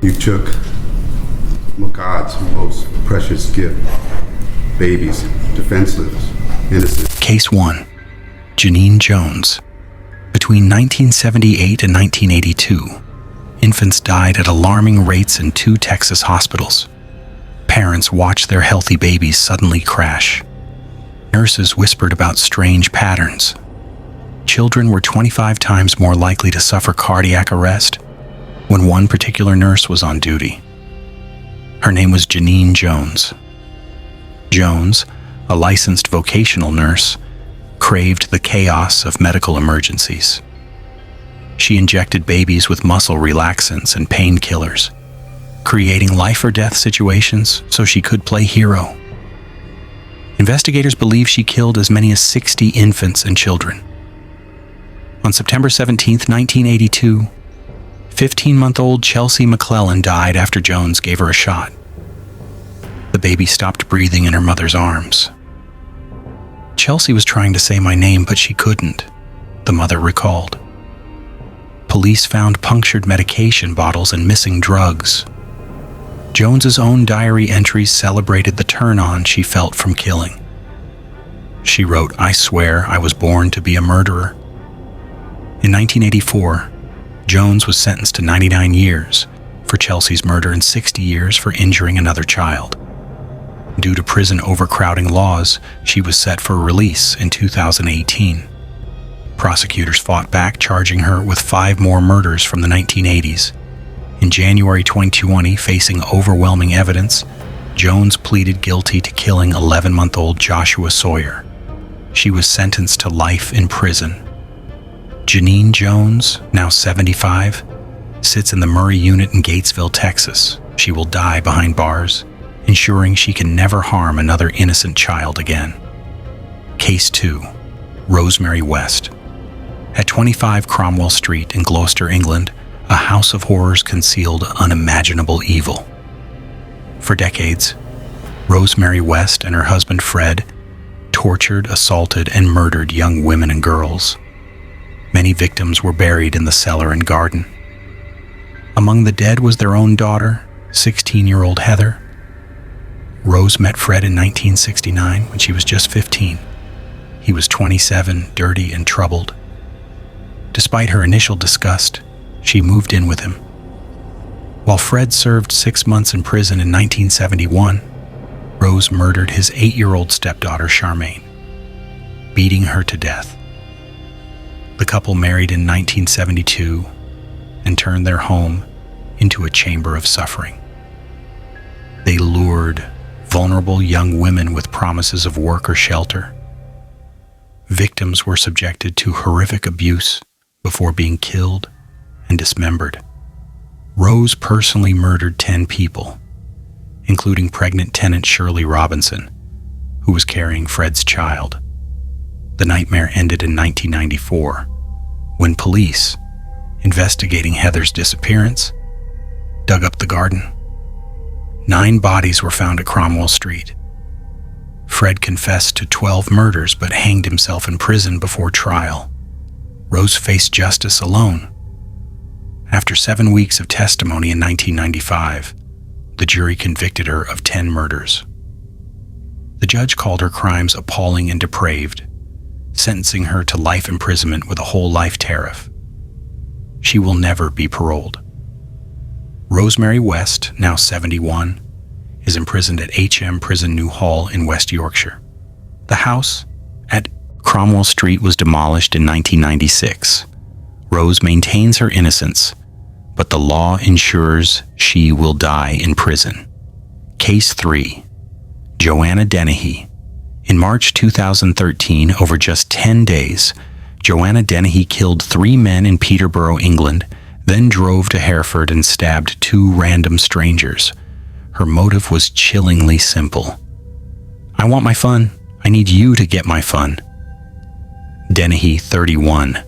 You took God's most precious gift, babies, defenseless, innocent. Case 1. Janine Jones. Between 1978 and 1982, infants died at alarming rates in 2 Texas hospitals. Parents watched their healthy babies suddenly crash. Nurses whispered about strange patterns. Children were 25 times more likely to suffer cardiac arrest when one particular nurse was on duty. Her name was Janine Jones. Jones, a licensed vocational nurse, craved the chaos of medical emergencies. She injected babies with muscle relaxants and painkillers, creating life-or-death situations so she could play hero. Investigators believe she killed as many as 60 infants and children. On September 17, 1982, 15-month-old Chelsea McClellan died after Jones gave her a shot. The baby stopped breathing in her mother's arms. Chelsea was trying to say my name, but she couldn't, the mother recalled. Police found punctured medication bottles and missing drugs. Jones's own diary entries celebrated the turn-on she felt from killing. She wrote, "I swear I was born to be a murderer." In 1984, Jones was sentenced to 99 years for Chelsea's murder and 60 years for injuring another child. Due to prison overcrowding laws, she was set for release in 2018. Prosecutors fought back, charging her with 5 more murders from the 1980s. In January 2020, facing overwhelming evidence, Jones pleaded guilty to killing 11-month-old Joshua Sawyer. She was sentenced to life in prison. Janine Jones, now 75, sits in the Murray unit in Gatesville, Texas. She will die behind bars, ensuring she can never harm another innocent child again. Case 2. Rosemary West. At 25 Cromwell Street in Gloucester, England, a house of horrors concealed unimaginable evil. For decades, Rosemary West and her husband Fred tortured, assaulted, and murdered young women and girls. Many victims were buried in the cellar and garden. Among the dead was their own daughter, 16-year-old Heather. Rose met Fred in 1969 when she was just 15. He was 27, dirty, and troubled. Despite her initial disgust, she moved in with him. While Fred served 6 months in prison in 1971, Rose murdered his 8-year-old stepdaughter, Charmaine, beating her to death. The couple married in 1972 and turned their home into a chamber of suffering. They lured vulnerable young women with promises of work or shelter. Victims were subjected to horrific abuse before being killed and dismembered. Rose personally murdered 10 people, including pregnant tenant Shirley Robinson, who was carrying Fred's child. The nightmare ended in 1994, when police, investigating Heather's disappearance, dug up the garden. 9 bodies were found at Cromwell Street. Fred confessed to 12 murders but hanged himself in prison before trial. Rose faced justice alone. After 7 weeks of testimony in 1995, the jury convicted her of 10 murders. The judge called her crimes appalling and depraved, sentencing her to life imprisonment with a whole life tariff. She will never be paroled. Rosemary West, now 71, is imprisoned at HM Prison Mulhall in West Yorkshire. The house at Cromwell Street was demolished in 1996. Rose maintains her innocence, but the law ensures she will die in prison. Case 3. Joanna Dennehy. In March 2013, over just 10 days, Joanna Dennehy killed 3 men in Peterborough, England, then drove to Hereford and stabbed 2 random strangers. Her motive was chillingly simple. "I want my fun. I need you to get my fun." Dennehy, 31,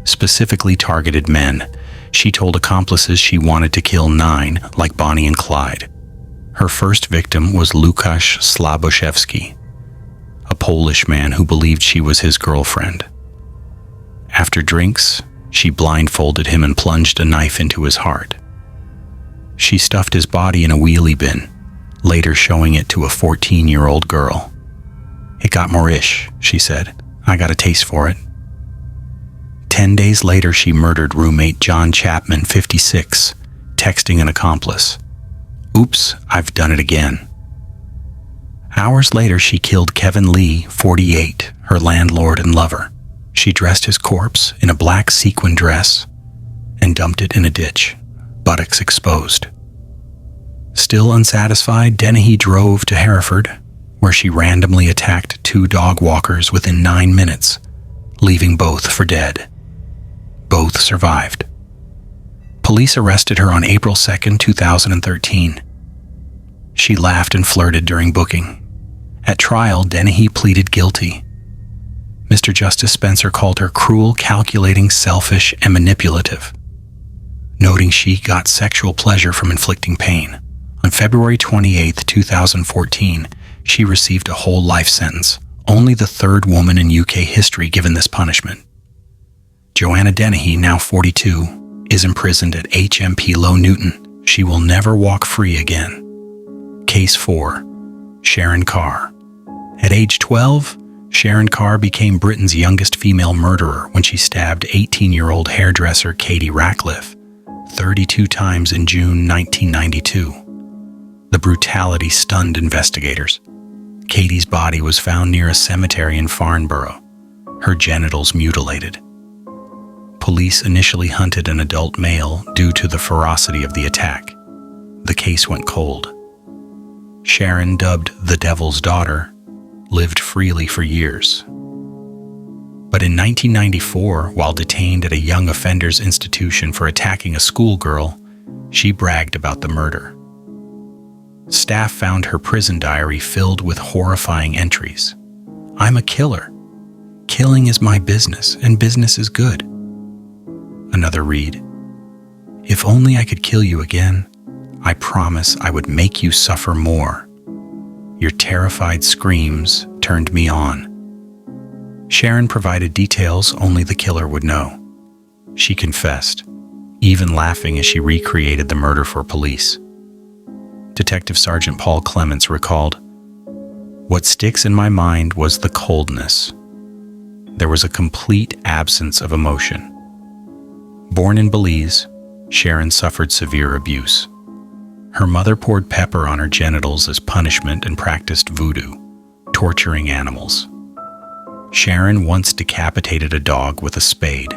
specifically targeted men. She told accomplices she wanted to kill 9, like Bonnie and Clyde. Her first victim was Łukasz Slaboszewski, a Polish man who believed she was his girlfriend. After drinks, she blindfolded him and plunged a knife into his heart. She stuffed his body in a wheelie bin, later showing it to a 14-year-old girl. "It got more-ish," she said. "I got a taste for it." 10 days later, she murdered roommate John Chapman, 56, texting an accomplice. "Oops, I've done it again." Hours later, she killed Kevin Lee, 48, her landlord and lover. She dressed his corpse in a black sequin dress and dumped it in a ditch, buttocks exposed. Still unsatisfied, Dennehy drove to Hereford, where she randomly attacked 2 dog walkers within 9 minutes, leaving both for dead. Both survived. Police arrested her on April 2, 2013. She laughed and flirted during booking. At trial, Dennehy pleaded guilty. Mr. Justice Spencer called her cruel, calculating, selfish, and manipulative, noting she got sexual pleasure from inflicting pain. On February 28, 2014, she received a whole life sentence, only the 3rd woman in UK history given this punishment. Joanna Dennehy, now 42, is imprisoned at HMP Low Newton. She will never walk free again. Case 4. Sharon Carr. At age 12, Sharon Carr became Britain's youngest female murderer when she stabbed 18-year-old hairdresser Katie Ratcliffe 32 times in June 1992. The brutality stunned investigators. Katie's body was found near a cemetery in Farnborough, her genitals mutilated. Police initially hunted an adult male due to the ferocity of the attack. The case went cold. Sharon, dubbed the Devil's Daughter, lived freely for years. But in 1994, while detained at a young offenders institution for attacking a schoolgirl, she bragged about the murder. Staff found her prison diary filled with horrifying entries. "I'm a killer. Killing is my business, and business is good." Another read, "If only I could kill you again, I promise I would make you suffer more. Your terrified screams turned me on." Sharon provided details only the killer would know. She confessed, even laughing as she recreated the murder for police. Detective Sergeant Paul Clements recalled, "What sticks in my mind was the coldness. There was a complete absence of emotion. Born in Belize, Sharon suffered severe abuse. Her mother poured pepper on her genitals as punishment and practiced voodoo, torturing animals. Sharon once decapitated a dog with a spade.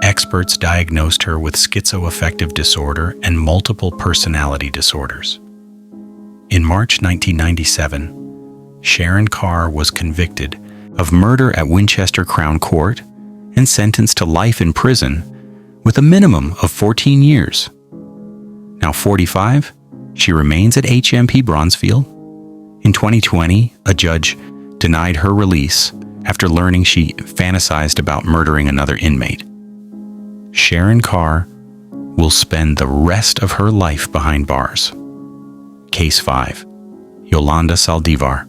Experts diagnosed her with schizoaffective disorder and multiple personality disorders. In March 1997, Sharon Carr was convicted of murder at Winchester Crown Court and sentenced to life in prison with a minimum of 14 years. Now 45, she remains at HMP Bronzefield. In 2020, a judge denied her release after learning she fantasized about murdering another inmate. Sharon Carr will spend the rest of her life behind bars. Case 5. Yolanda Saldivar.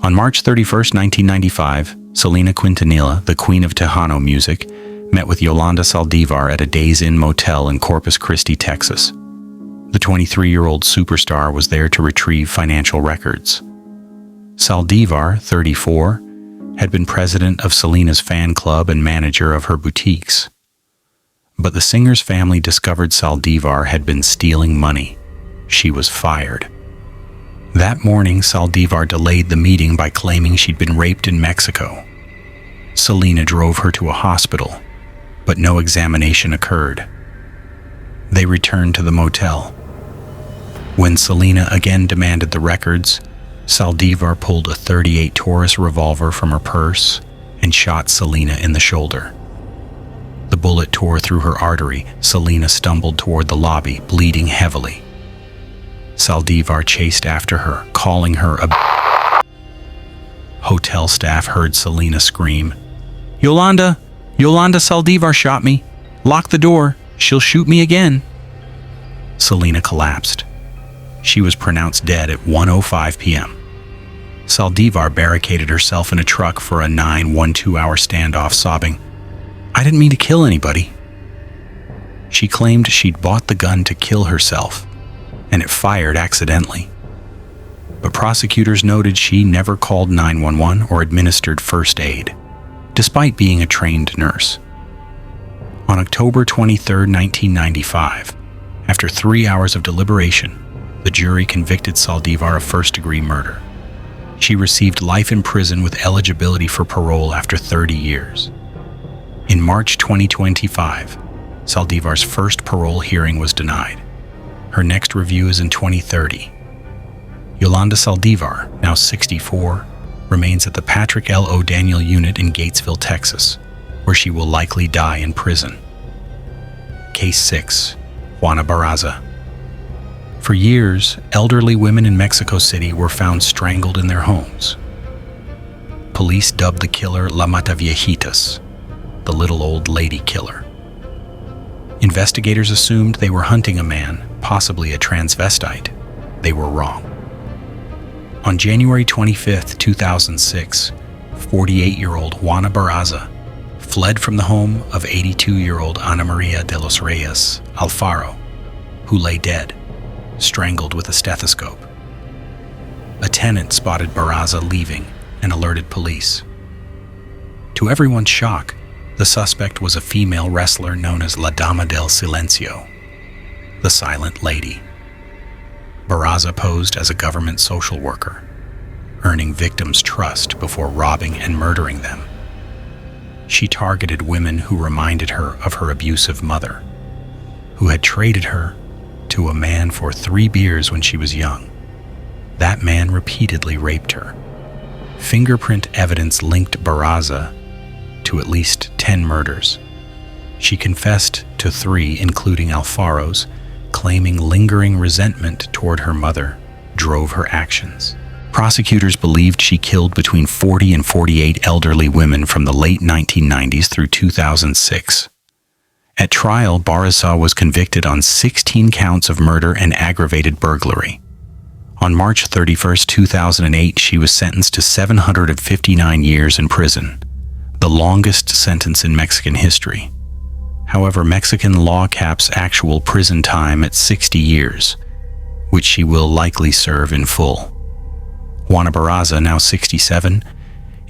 On March 31, 1995, Selena Quintanilla, the Queen of Tejano music, met with Yolanda Saldivar at a Days Inn motel in Corpus Christi, Texas. The 23-year-old superstar was there to retrieve financial records. Saldívar, 34, had been president of Selena's fan club and manager of her boutiques. But the singer's family discovered Saldívar had been stealing money. She was fired. That morning, Saldívar delayed the meeting by claiming she'd been raped in Mexico. Selena drove her to a hospital, but no examination occurred. They returned to the motel. When Selena again demanded the records, Saldívar pulled a .38 Taurus revolver from her purse and shot Selena in the shoulder. The bullet tore through her artery. Selena stumbled toward the lobby, bleeding heavily. Saldívar chased after her, calling her a Hotel staff heard Selena scream, Yolanda Saldívar shot me. Lock the door. She'll shoot me again." Selena collapsed. She was pronounced dead at 1:05 p.m. Saldívar barricaded herself in a truck for a 9 1-2-hour standoff, sobbing, "I didn't mean to kill anybody." She claimed she'd bought the gun to kill herself, and it fired accidentally. But prosecutors noted she never called 911 or administered first aid, despite being a trained nurse. On October 23, 1995, after 3 hours of deliberation, the jury convicted Saldívar of first-degree murder. She received life in prison with eligibility for parole after 30 years. In March 2025, Saldívar's first parole hearing was denied. Her next review is in 2030. Yolanda Saldivar, now 64, remains at the Patrick L. O'Daniel unit in Gatesville, Texas, where she will likely die in prison. Case 6. Juana Barraza. For years, elderly women in Mexico City were found strangled in their homes. Police dubbed the killer La Mataviejitas, the little old lady killer. Investigators assumed they were hunting a man, possibly a transvestite. They were wrong. On January 25, 2006, 48-year-old Juana Barraza fled from the home of 82-year-old Ana Maria de los Reyes Alfaro, who lay dead, strangled with a stethoscope. A tenant spotted Barraza leaving and alerted police. To everyone's shock, the suspect was a female wrestler known as La Dama del Silencio, the Silent Lady. Barraza posed as a government social worker, earning victims' trust before robbing and murdering them. She targeted women who reminded her of her abusive mother, who had traded her to a man for 3 beers when she was young. That man repeatedly raped her. Fingerprint evidence linked Barraza to at least 10 murders. She confessed to 3, including Alfaro's, claiming lingering resentment toward her mother drove her actions. Prosecutors believed she killed between 40 and 48 elderly women from the late 1990s through 2006. At trial, Barraza was convicted on 16 counts of murder and aggravated burglary. On March 31, 2008, she was sentenced to 759 years in prison, the longest sentence in Mexican history. However, Mexican law caps actual prison time at 60 years, which she will likely serve in full. Juana Barraza, now 67,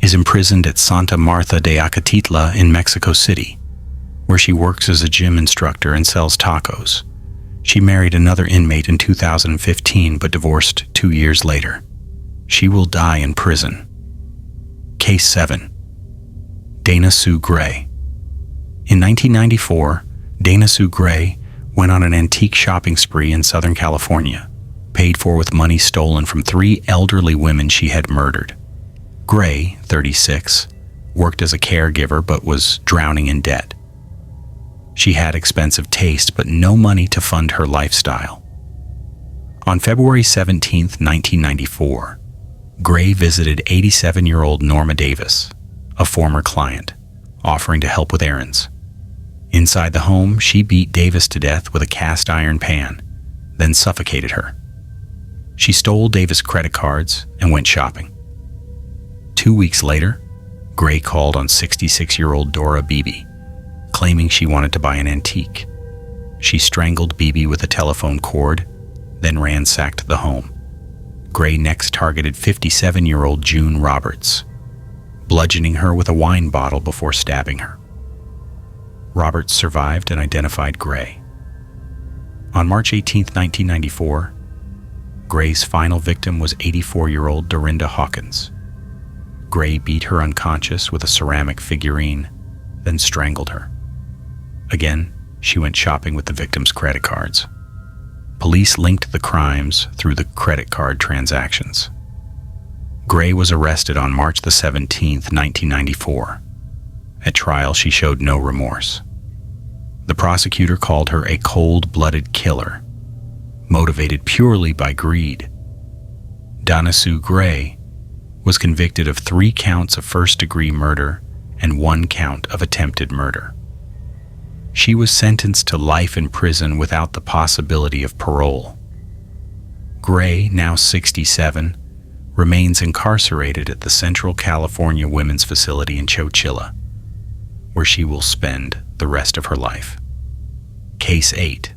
is imprisoned at Santa Marta de Acatitla in Mexico City, where she works as a gym instructor and sells tacos. She married another inmate in 2015 but divorced 2 years later. She will die in prison. Case 7. Dana Sue Gray. In 1994, Dana Sue Gray went on an antique shopping spree in Southern California, paid for with money stolen from 3 elderly women she had murdered. Gray, 36, worked as a caregiver but was drowning in debt. She had expensive taste but no money to fund her lifestyle. On February 17, 1994, Gray visited 87-year-old Norma Davis, a former client, offering to help with errands. Inside the home, she beat Davis to death with a cast iron pan, then suffocated her. She stole Davis' credit cards and went shopping. 2 weeks later, Gray called on 66-year-old Dora Beebe, claiming she wanted to buy an antique. She strangled Beebe with a telephone cord, then ransacked the home. Gray next targeted 57-year-old June Roberts, bludgeoning her with a wine bottle before stabbing her. Roberts survived and identified Gray. On March 18, 1994, Gray's final victim was 84-year-old Dorinda Hawkins. Gray beat her unconscious with a ceramic figurine, then strangled her. Again, she went shopping with the victim's credit cards. Police linked the crimes through the credit card transactions. Gray was arrested on March 17, 1994. At trial, she showed no remorse. The prosecutor called her a cold-blooded killer, motivated purely by greed. Dana Sue Gray was convicted of 3 counts of first-degree murder and 1 count of attempted murder. She was sentenced to life in prison without the possibility of parole. Gray, now 67, remains incarcerated at the Central California Women's Facility in Chochilla, where she will spend the rest of her life. Case 8.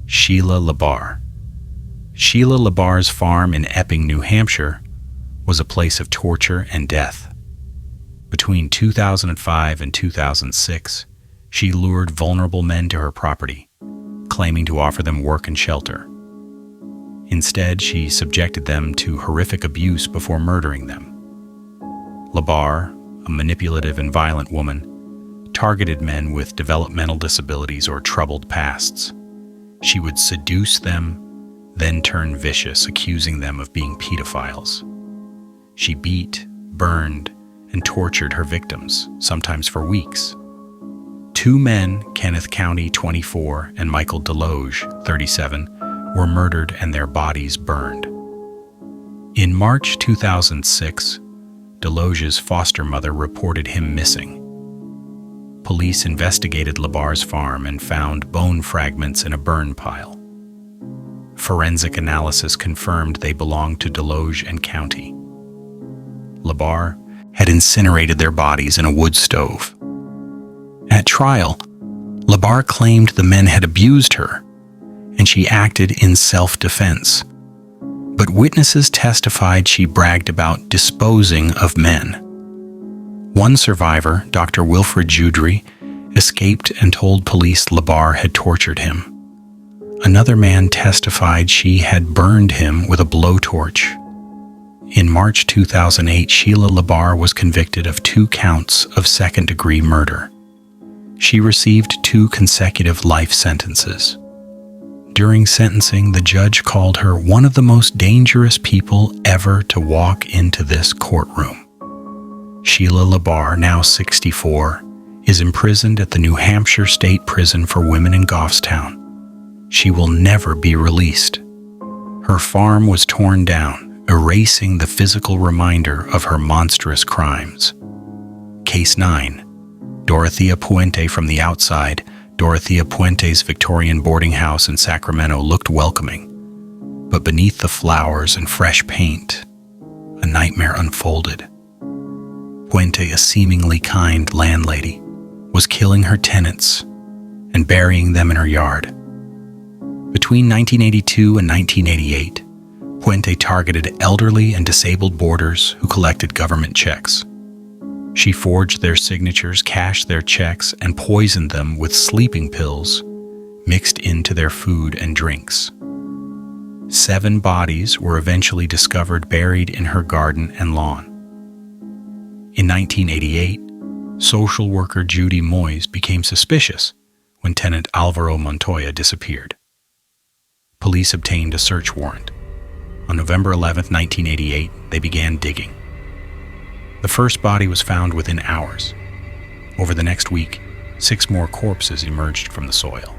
Sheila LaBar. Sheila LaBar's farm in Epping, New Hampshire, was a place of torture and death. Between 2005 and 2006, she lured vulnerable men to her property, claiming to offer them work and shelter. Instead, she subjected them to horrific abuse before murdering them. LaBarre, a manipulative and violent woman, targeted men with developmental disabilities or troubled pasts. She would seduce them, then turn vicious, accusing them of being pedophiles. She beat, burned, and tortured her victims, sometimes for weeks. 2 men, Kenneth County, 24, and Michael Deloge, 37, were murdered and their bodies burned. In March 2006, Deloge's foster mother reported him missing. Police investigated LaBarre's farm and found bone fragments in a burn pile. Forensic analysis confirmed they belonged to Deloge and County. LaBarre had incinerated their bodies in a wood stove. At trial, LaBarre claimed the men had abused her, and she acted in self-defense. But witnesses testified she bragged about disposing of men. One survivor, Dr. Wilfred Joudry, escaped and told police LaBarre had tortured him. Another man testified she had burned him with a blowtorch. In March 2008, Sheila LaBarre was convicted of 2 counts of second-degree murder. She received 2 consecutive life sentences. During sentencing, the judge called her one of the most dangerous people ever to walk into this courtroom. Sheila LaBarre, now 64, is imprisoned at the New Hampshire State Prison for Women in Goffstown. She will never be released. Her farm was torn down, erasing the physical reminder of her monstrous crimes. Case 9. Dorothea Puente. From the outside, Dorothea Puente's Victorian boarding house in Sacramento looked welcoming. But beneath the flowers and fresh paint, a nightmare unfolded. Puente, a seemingly kind landlady, was killing her tenants and burying them in her yard. Between 1982 and 1988, Puente targeted elderly and disabled boarders who collected government checks. She forged their signatures, cashed their checks, and poisoned them with sleeping pills mixed into their food and drinks. 7 bodies were eventually discovered buried in her garden and lawn. In 1988, social worker Judy Moyes became suspicious when tenant Alvaro Montoya disappeared. Police obtained a search warrant. On November 11, 1988, they began digging. The first body was found within hours. Over the next week, 6 more corpses emerged from the soil.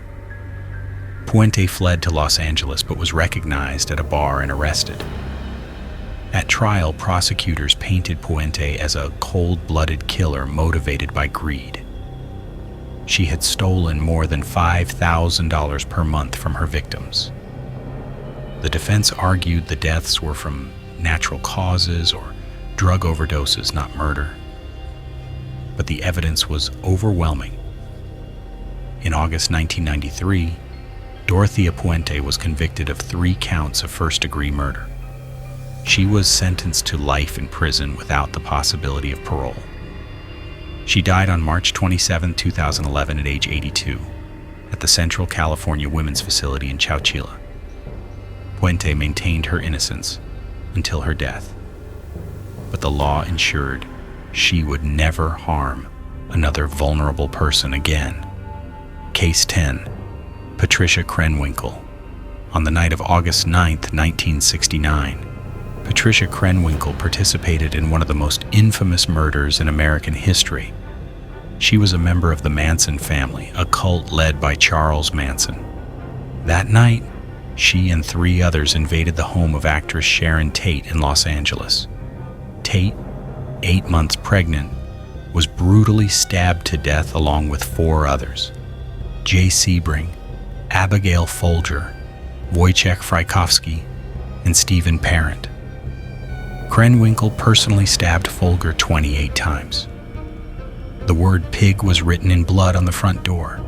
Puente fled to Los Angeles but was recognized at a bar and arrested. At trial, prosecutors painted Puente as a cold-blooded killer motivated by greed. She had stolen more than $5,000 per month from her victims. The defense argued the deaths were from natural causes or drug overdoses, not murder. But the evidence was overwhelming. In August 1993, Dorothea Puente was convicted of 3 counts of first-degree murder. She was sentenced to life in prison without the possibility of parole. She died on March 27, 2011 at age 82 at the Central California Women's Facility in Chowchilla. Puente maintained her innocence until her death, but the law ensured she would never harm another vulnerable person again. Case 10. Patricia Krenwinkel. On the night of August 9, 1969, Patricia Krenwinkel participated in one of the most infamous murders in American history. She was a member of the Manson family, a cult led by Charles Manson. That night, she and 3 others invaded the home of actress Sharon Tate in Los Angeles. Tate, 8 months pregnant, was brutally stabbed to death along with 4 others: Jay Sebring, Abigail Folger, Wojciech Frykowski, and Stephen Parent. Krenwinkel personally stabbed Folger 28 times. The word pig was written in blood on the front door.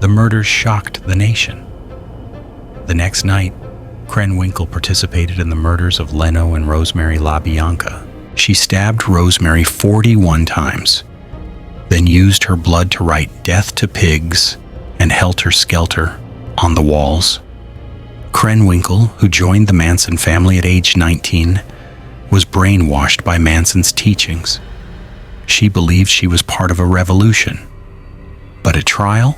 The murders shocked the nation. The next night, Krenwinkel participated in the murders of Leno and Rosemary LaBianca. She stabbed Rosemary 41 times, then used her blood to write "Death to Pigs" and "Helter Skelter" on the walls. Krenwinkel, who joined the Manson family at age 19, was brainwashed by Manson's teachings. She believed she was part of a revolution. But at trial,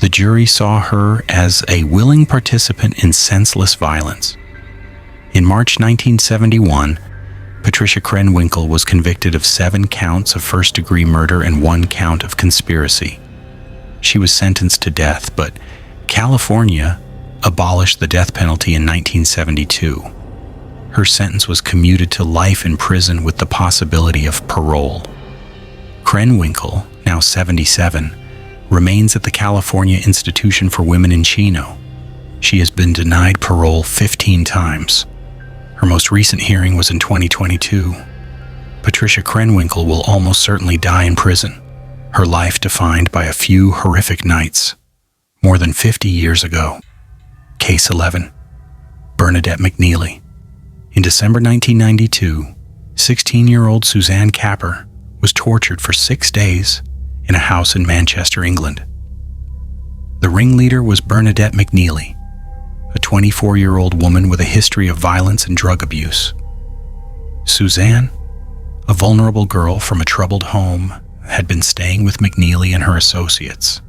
the jury saw her as a willing participant in senseless violence. In March 1971, Patricia Krenwinkel was convicted of 7 counts of first-degree murder and 1 count of conspiracy. She was sentenced to death, but California abolished the death penalty in 1972. Her sentence was commuted to life in prison with the possibility of parole. Krenwinkel, now 77, remains at the California Institution for Women in Chino. She has been denied parole 15 times. Her most recent hearing was in 2022. Patricia Krenwinkel will almost certainly die in prison, her life defined by a few horrific nights. More than 50 years ago. Case 11. Bernadette McNeely. In December 1992, 16-year-old Suzanne Capper was tortured for 6 days in a house in Manchester, England. The ringleader was Bernadette McNeely, a 24-year-old woman with a history of violence and drug abuse. Suzanne, a vulnerable girl from a troubled home, had been staying with McNeely and her associates.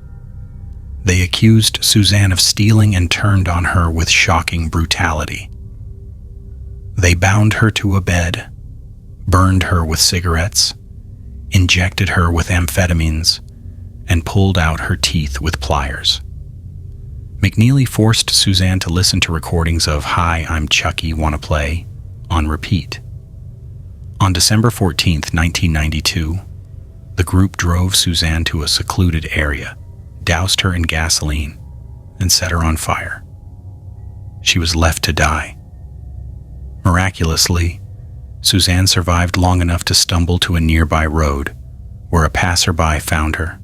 They accused Suzanne of stealing and turned on her with shocking brutality. They bound her to a bed, burned her with cigarettes, injected her with amphetamines, and pulled out her teeth with pliers. McNeely forced Suzanne to listen to recordings of "Hi, I'm Chucky, Wanna Play" on repeat. On December 14, 1992, the group drove Suzanne to a secluded area, doused her in gasoline, and set her on fire. She was left to die. Miraculously, Suzanne survived long enough to stumble to a nearby road, where a passerby found her.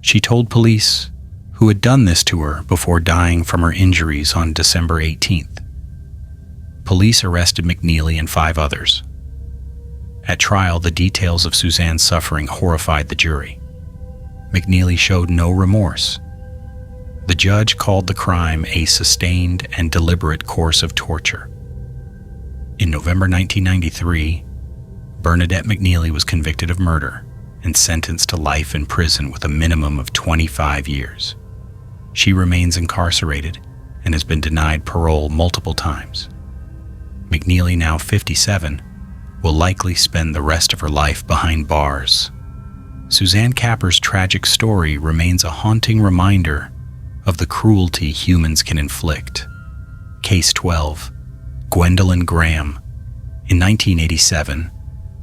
She told police who had done this to her before dying from her injuries on December 18th. Police arrested McNeely and 5 others. At trial, the details of Suzanne's suffering horrified the jury. McNeely showed no remorse. The judge called the crime a sustained and deliberate course of torture. In November 1993, Bernadette McNeely was convicted of murder and sentenced to life in prison with a minimum of 25 years. She remains incarcerated and has been denied parole multiple times. McNeely, now 57, will likely spend the rest of her life behind bars. Suzanne Capper's tragic story remains a haunting reminder of the cruelty humans can inflict. Case 12. Gwendolyn Graham. In 1987,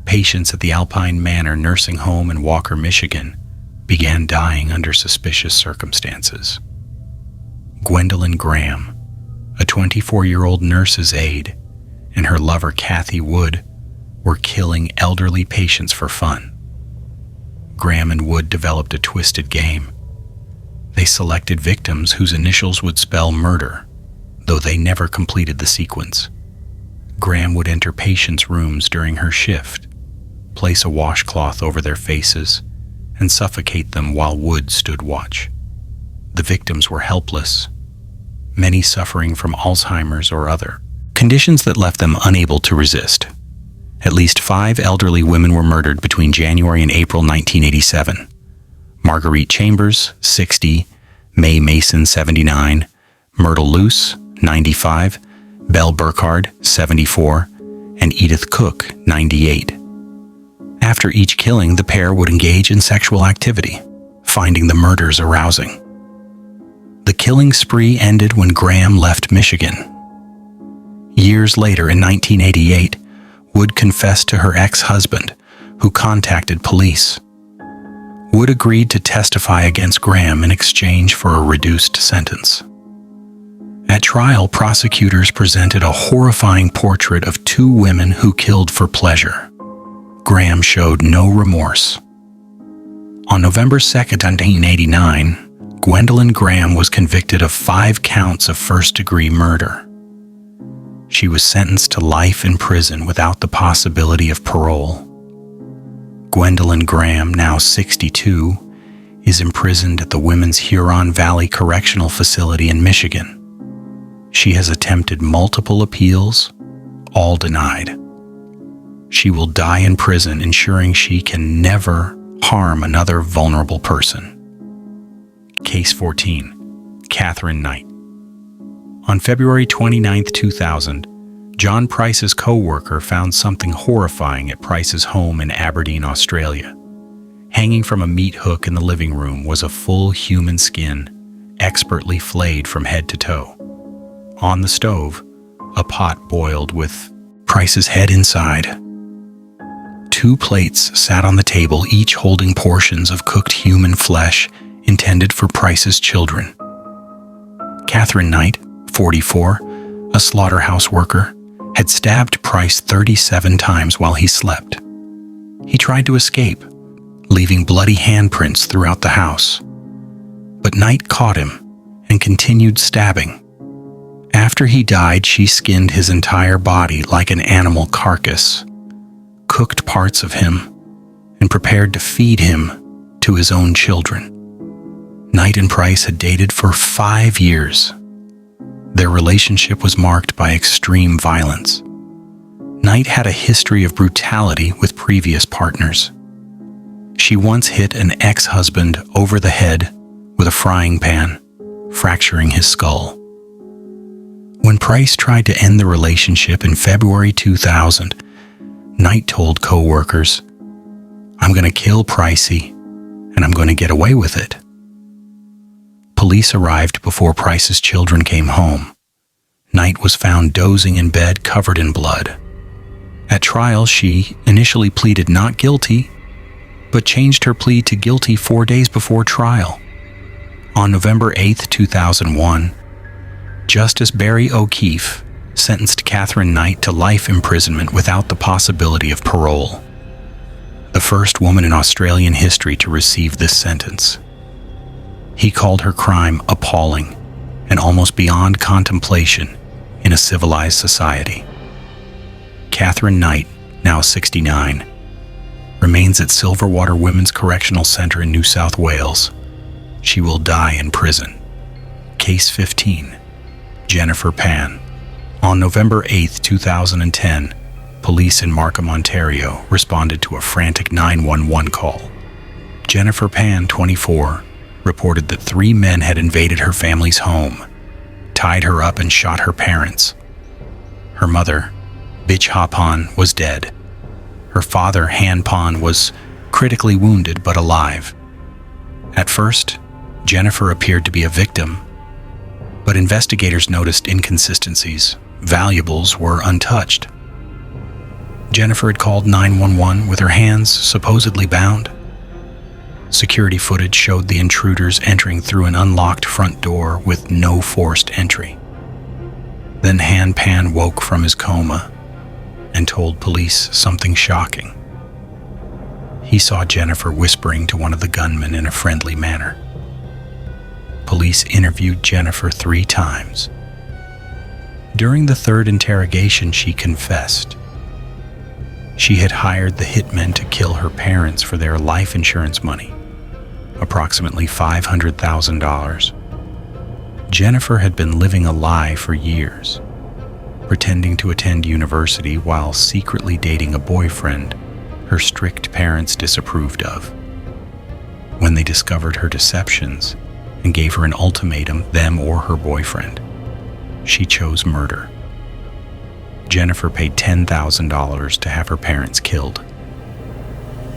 patients at the Alpine Manor nursing home in Walker, Michigan, began dying under suspicious circumstances. Gwendolyn Graham, a 24-year-old nurse's aide, and her lover Kathy Wood were killing elderly patients for fun. Graham and Wood developed a twisted game. They selected victims whose initials would spell murder, though they never completed the sequence. Graham would enter patients' rooms during her shift, place a washcloth over their faces, and suffocate them while Wood stood watch. The victims were helpless, many suffering from Alzheimer's or other conditions that left them unable to resist. At least 5 elderly women were murdered between January and April 1987. Marguerite Chambers, 60, Mae Mason, 79, Myrtle Luce, 95, Belle Burkhard, 74, and Edith Cook, 98. After each killing, the pair would engage in sexual activity, finding the murders arousing. The killing spree ended when Graham left Michigan. Years later, in 1988, Wood confessed to her ex-husband, who contacted police. Wood agreed to testify against Graham in exchange for a reduced sentence. At trial, prosecutors presented a horrifying portrait of 2 women who killed for pleasure. Graham showed no remorse. On November 2, 1989, Gwendolyn Graham was convicted of 5 counts of first-degree murder. She was sentenced to life in prison without the possibility of parole. Gwendolyn Graham, now 62, is imprisoned at the Women's Huron Valley Correctional Facility in Michigan. She has attempted multiple appeals, all denied. She will die in prison, ensuring she can never harm another vulnerable person. Case 14. Katherine Knight. On February 29, 2000, John Price's co-worker found something horrifying at Price's home in Aberdeen, Australia. Hanging from a meat hook in the living room was a full human skin, expertly flayed from head to toe. On the stove, a pot boiled with Price's head inside. 2 plates sat on the table, each holding portions of cooked human flesh intended for Price's children. Katherine Knight, 44, a slaughterhouse worker, had stabbed Price 37 times while he slept. He tried to escape, leaving bloody handprints throughout the house. But Knight caught him and continued stabbing. After he died, she skinned his entire body like an animal carcass, cooked parts of him, and prepared to feed him to his own children. Knight and Price had dated for 5 years. Their relationship was marked by extreme violence. Knight had a history of brutality with previous partners. She once hit an ex-husband over the head with a frying pan, fracturing his skull. When Price tried to end the relationship in February 2000, Knight told co-workers, "I'm going to kill Pricey, and I'm going to get away with it." Police arrived before Price's children came home. Knight was found dozing in bed, covered in blood. At trial, she initially pleaded not guilty, but changed her plea to guilty 4 days before trial. On November 8, 2001, Justice Barry O'Keefe sentenced Katherine Knight to life imprisonment without the possibility of parole. The first woman in Australian history to receive this sentence. He called her crime appalling and almost beyond contemplation in a civilized society. Katherine Knight, now 69, remains at Silverwater Women's Correctional Centre in New South Wales. She will die in prison. Case 15. Jennifer Pan. On November 8, 2010, police in Markham, Ontario, responded to a frantic 911 call. Jennifer Pan, 24, reported that 3 men had invaded her family's home, tied her up and shot her parents. Her mother, Bitch Hapan, was dead. Her father, Han Pan, was critically wounded but alive. At first, Jennifer appeared to be a victim, but investigators noticed inconsistencies. Valuables were untouched. Jennifer had called 911 with her hands supposedly bound. Security footage showed the intruders entering through an unlocked front door with no forced entry. Then Han Pan woke from his coma and told police something shocking. He saw Jennifer whispering to one of the gunmen in a friendly manner. Police interviewed Jennifer 3 times. During the 3rd interrogation, she confessed. She had hired the hitmen to kill her parents for their life insurance money, approximately $500,000. Jennifer had been living a lie for years, pretending to attend university while secretly dating a boyfriend her strict parents disapproved of. When they discovered her deceptions and gave her an ultimatum, them or her boyfriend, she chose murder. Jennifer paid $10,000 to have her parents killed.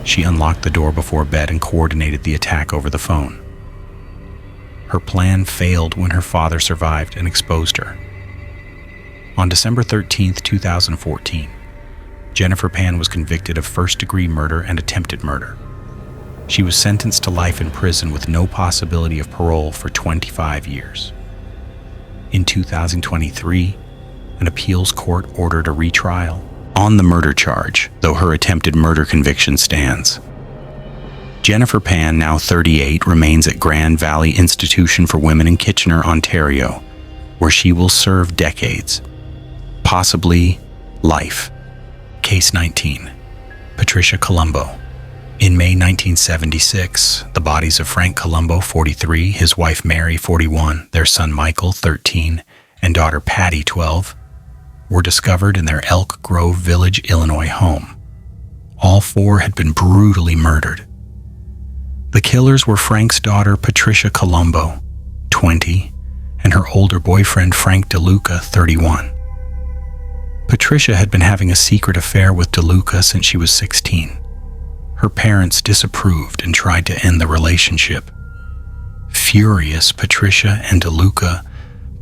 She unlocked the door before bed and coordinated the attack over the phone. Her plan failed when her father survived and exposed her. On December 13, 2014, Jennifer Pan was convicted of first-degree murder and attempted murder. She was sentenced to life in prison with no possibility of parole for 25 years. In 2023, an appeals court ordered a retrial on the murder charge, though her attempted murder conviction stands. Jennifer Pan, now 38, remains at Grand Valley Institution for Women in Kitchener, Ontario, where she will serve decades, possibly life. Case 19. Patricia Columbo. In May 1976, the bodies of Frank Columbo, 43, his wife Mary, 41, their son Michael, 13, and daughter Patty, 12, were discovered in their Elk Grove Village, Illinois home. All four had been brutally murdered. The killers were Frank's daughter Patricia Columbo, 20, and her older boyfriend Frank DeLuca, 31. Patricia had been having a secret affair with DeLuca since she was 16. Her parents disapproved and tried to end the relationship. Furious, Patricia and DeLuca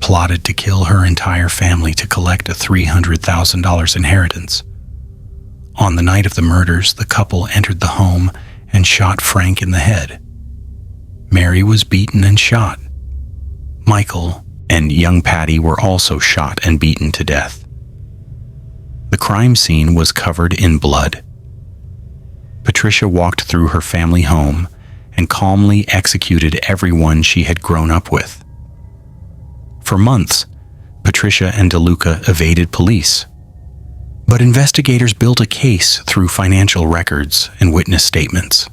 plotted to kill her entire family to collect a $300,000 inheritance. On the night of the murders, the couple entered the home and shot Frank in the head. Mary was beaten and shot. Michael and young Patty were also shot and beaten to death. The crime scene was covered in blood. Patricia walked through her family home and calmly executed everyone she had grown up with. For months, Patricia and DeLuca evaded police. But investigators built a case through financial records and witness statements.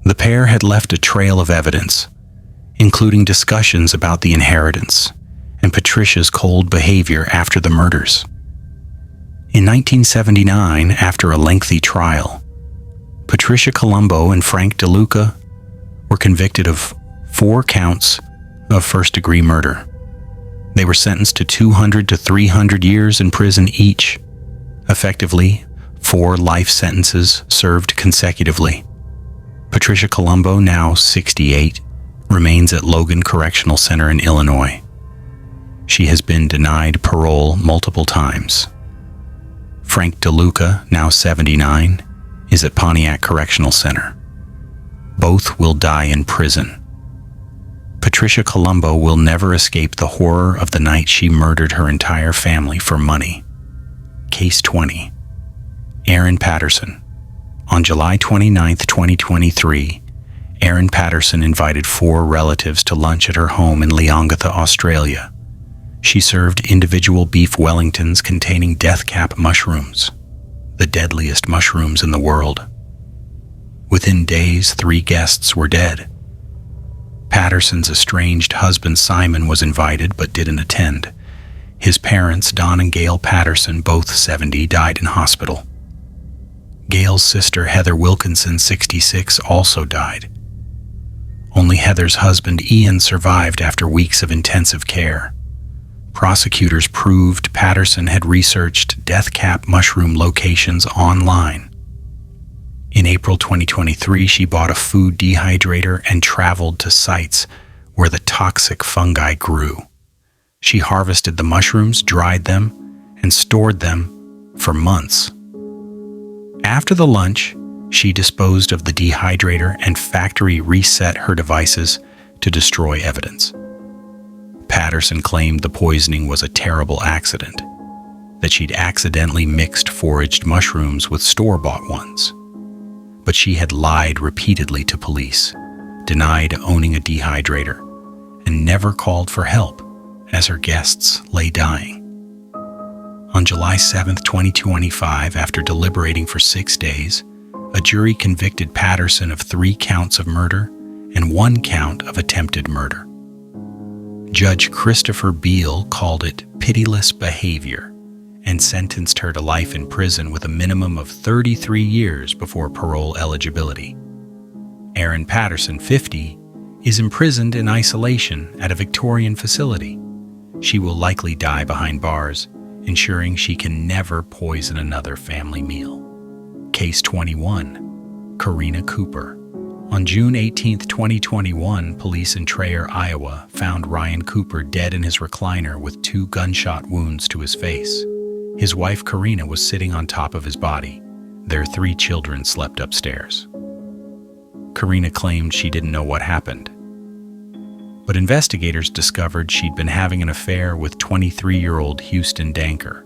The pair had left a trail of evidence, including discussions about the inheritance and Patricia's cold behavior after the murders. In 1979, after a lengthy trial, Patricia Columbo and Frank DeLuca were convicted of 4 counts of first-degree murder. They were sentenced to 200 to 300 years in prison each, effectively 4 life sentences served consecutively. Patricia Columbo, now 68, remains at Logan Correctional Center in Illinois. She has been denied parole multiple times. Frank DeLuca, now 79, is at Pontiac Correctional Center. Both will die in prison. Patricia Columbo will never escape the horror of the night she murdered her entire family for money. Case 20. Aaron Patterson. On July 29, 2023, Aaron Patterson invited 4 relatives to lunch at her home in Leongatha, Australia. She served individual beef Wellingtons containing death cap mushrooms, the deadliest mushrooms in the world. Within days, 3 guests were dead. Patterson's estranged husband Simon was invited but didn't attend. His parents, Don and Gail Patterson, both 70, died in hospital. Gail's sister, Heather Wilkinson, 66, also died. Only Heather's husband, Ian, survived after weeks of intensive care. Prosecutors proved Patterson had researched death cap mushroom locations online. In April 2023, she bought a food dehydrator and traveled to sites where the toxic fungi grew. She harvested the mushrooms, dried them, and stored them for months. After the lunch, she disposed of the dehydrator and factory reset her devices to destroy evidence. Patterson claimed the poisoning was a terrible accident, that she'd accidentally mixed foraged mushrooms with store-bought ones. But she had lied repeatedly to police, denied owning a dehydrator, and never called for help as her guests lay dying. On July 7, 2025, after deliberating for 6 days, a jury convicted Patterson of 3 counts of murder and 1 count of attempted murder. Judge Christopher Beale called it pitiless behavior and sentenced her to life in prison with a minimum of 33 years before parole eligibility. Aaron Patterson, 50, is imprisoned in isolation at a Victorian facility. She will likely die behind bars, ensuring she can never poison another family meal. Case 21. Karina Cooper. On June 18, 2021, police in Traer, Iowa, found Ryan Cooper dead in his recliner with 2 gunshot wounds to his face. His wife Karina was sitting on top of his body. Their 3 children slept upstairs. Karina claimed she didn't know what happened. But investigators discovered she'd been having an affair with 23-year-old Houston Danker.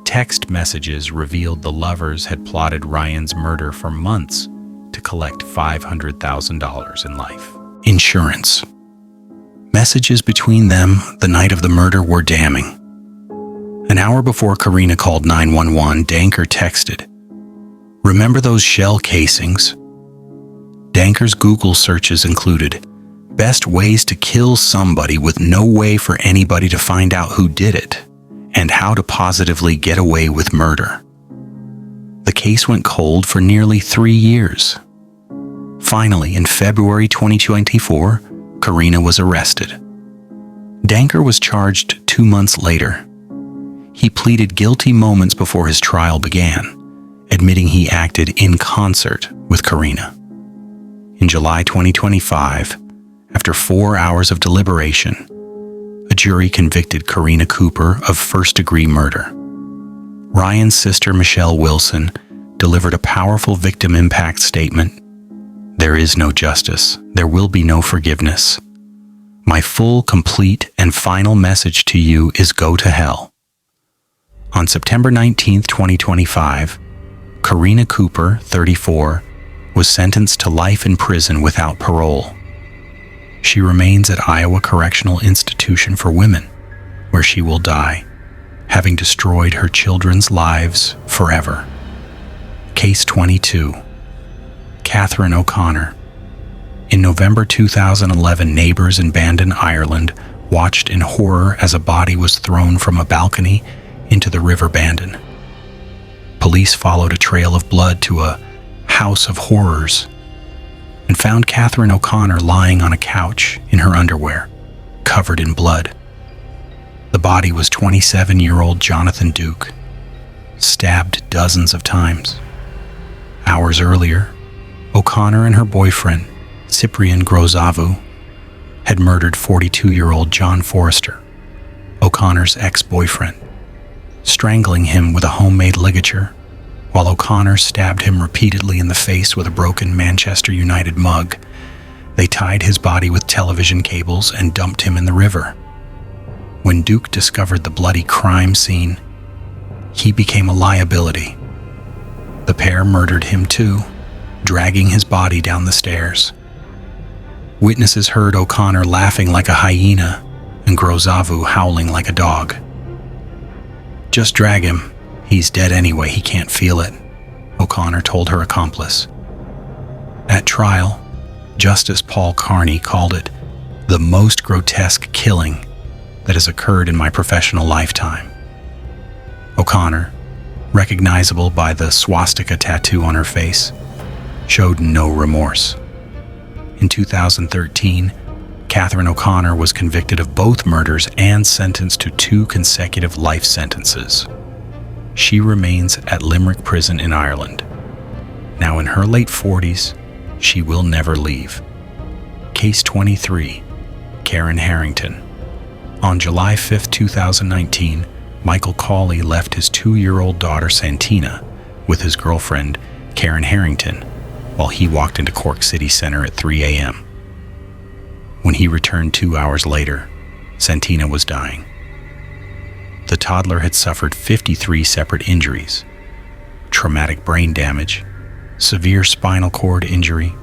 Text messages revealed the lovers had plotted Ryan's murder for months to collect $500,000 in life insurance. Messages between them the night of the murder were damning. An hour before Karina called 911, Danker texted, "Remember those shell casings?" Danker's Google searches included, "Best ways to kill somebody with no way for anybody to find out who did it, and how to positively get away with murder." The case went cold for nearly 3 years. Finally, in February 2024, Karina was arrested. Danker was charged 2 months later. He pleaded guilty moments before his trial began, admitting he acted in concert with Karina. In July 2025, after 4 hours of deliberation, a jury convicted Karina Cooper of first-degree murder. Ryan's sister, Michelle Wilson, delivered a powerful victim impact statement. "There is no justice. There will be no forgiveness. My full, complete, and final message to you is go to hell." On September 19, 2025, Karina Cooper, 34, was sentenced to life in prison without parole. She remains at Iowa Correctional Institution for Women, where she will die, having destroyed her children's lives forever. Case 22. Katherine O'Connor. In November 2011, neighbors in Bandon, Ireland, watched in horror as a body was thrown from a balcony into the River Bandon. Police followed a trail of blood to a house of horrors and found Katherine O'Connor lying on a couch in her underwear, covered in blood. The body was 27-year-old Jonathan Duke, stabbed dozens of times. Hours earlier, O'Connor and her boyfriend, Cyprian Grozavu, had murdered 42-year-old John Forrester, O'Connor's ex-boyfriend, strangling him with a homemade ligature, while O'Connor stabbed him repeatedly in the face with a broken Manchester United mug. They tied his body with television cables and dumped him in the river. When Duke discovered the bloody crime scene, he became a liability. The pair murdered him too, dragging his body down the stairs. Witnesses heard O'Connor laughing like a hyena and Grozavu howling like a dog. "Just drag him. He's dead anyway, he can't feel it," O'Connor told her accomplice. At trial, Justice Paul Carney called it the most grotesque killing that has occurred in my professional lifetime. O'Connor, recognizable by the swastika tattoo on her face, showed no remorse. In 2013, Katherine O'Connor was convicted of both murders and sentenced to 2 consecutive life sentences. She remains at Limerick Prison in Ireland. Now in her late 40s, she will never leave. Case 23. Karen Harrington. On July 5, 2019, Michael Cawley left his 2-year-old daughter Santina with his girlfriend, Karen Harrington, while he walked into Cork City Center at 3 a.m. When he returned 2 hours later, Santina was dying. The toddler had suffered 53 separate injuries: traumatic brain damage, severe spinal cord injury,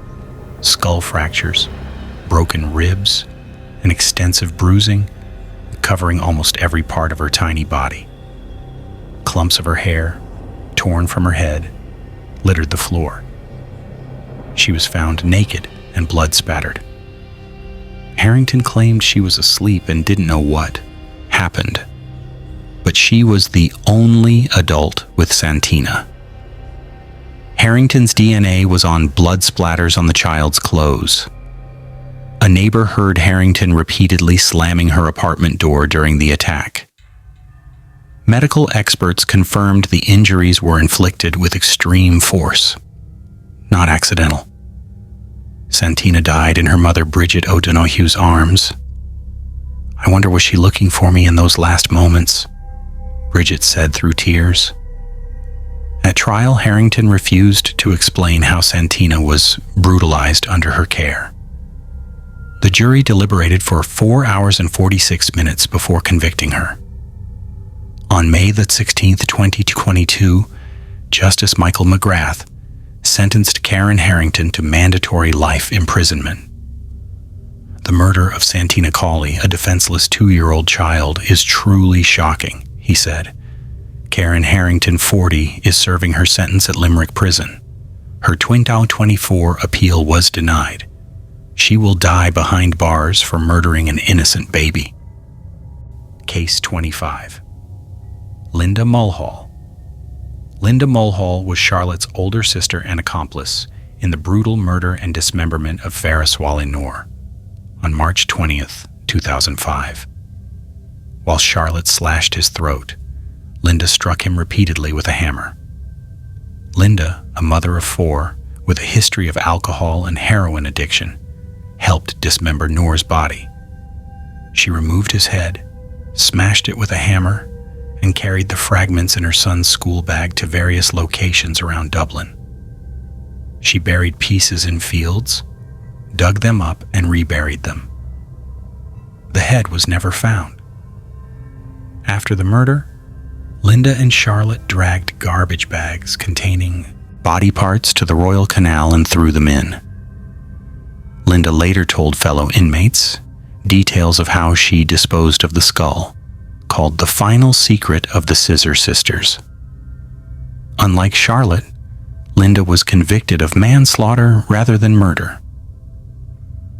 skull fractures, broken ribs, and extensive bruising covering almost every part of her tiny body. Clumps of her hair, torn from her head, littered the floor. She was found naked and blood-spattered. Harrington claimed she was asleep and didn't know what happened, but she was the only adult with Santina. Harrington's DNA was on blood splatters on the child's clothes. A neighbor heard Harrington repeatedly slamming her apartment door during the attack. Medical experts confirmed the injuries were inflicted with extreme force, not accidental. Santina died in her mother Bridget O'Donohue's arms. "I wonder, was she looking for me in those last moments?" Bridget said through tears. At trial, Harrington refused to explain how Santina was brutalized under her care. The jury deliberated for 4 hours and 46 minutes before convicting her. On May the 16th, 2022, Justice Michael McGrath sentenced Karen Harrington to mandatory life imprisonment. The murder of Santina Cawley, a defenseless 2-year-old child, is truly shocking, he said. Karen Harrington, 40, is serving her sentence at Limerick Prison. Her 2024 appeal was denied. She will die behind bars for murdering an innocent baby. Case 25. Linda Mulhall. Linda Mulhall was Charlotte's older sister and accomplice in the brutal murder and dismemberment of Ferris Wally Noor on March 20th, 2005. While Charlotte slashed his throat, Linda struck him repeatedly with a hammer. Linda, a mother of 4 with a history of alcohol and heroin addiction, helped dismember Noor's body. She removed his head, smashed it with a hammer, and carried the fragments in her son's school bag to various locations around Dublin. She buried pieces in fields, dug them up, and reburied them. The head was never found. After the murder, Linda and Charlotte dragged garbage bags containing body parts to the Royal Canal and threw them in. Linda later told fellow inmates details of how she disposed of the skull, called the final secret of the Scissor Sisters. Unlike Charlotte, Linda was convicted of manslaughter rather than murder.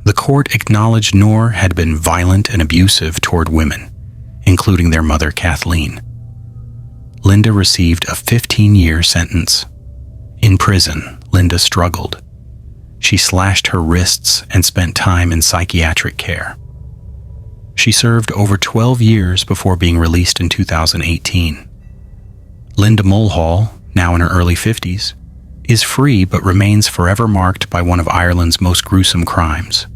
The court acknowledged Noor had been violent and abusive toward women, including their mother Kathleen. Linda received a 15-year sentence. In prison, Linda struggled. She slashed her wrists and spent time in psychiatric care. She served over 12 years before being released in 2018. Linda Mulhall, now in her early 50s, is free but remains forever marked by one of Ireland's most gruesome crimes.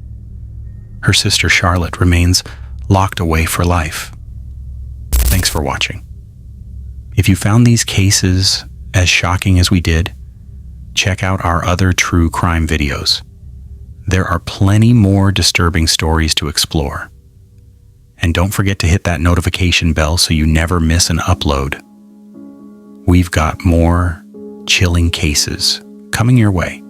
Her sister Charlotte remains locked away for life. Thanks for watching. If you found these cases as shocking as we did, check out our other true crime videos. There are plenty more disturbing stories to explore. And don't forget to hit that notification bell so you never miss an upload. We've got more chilling cases coming your way.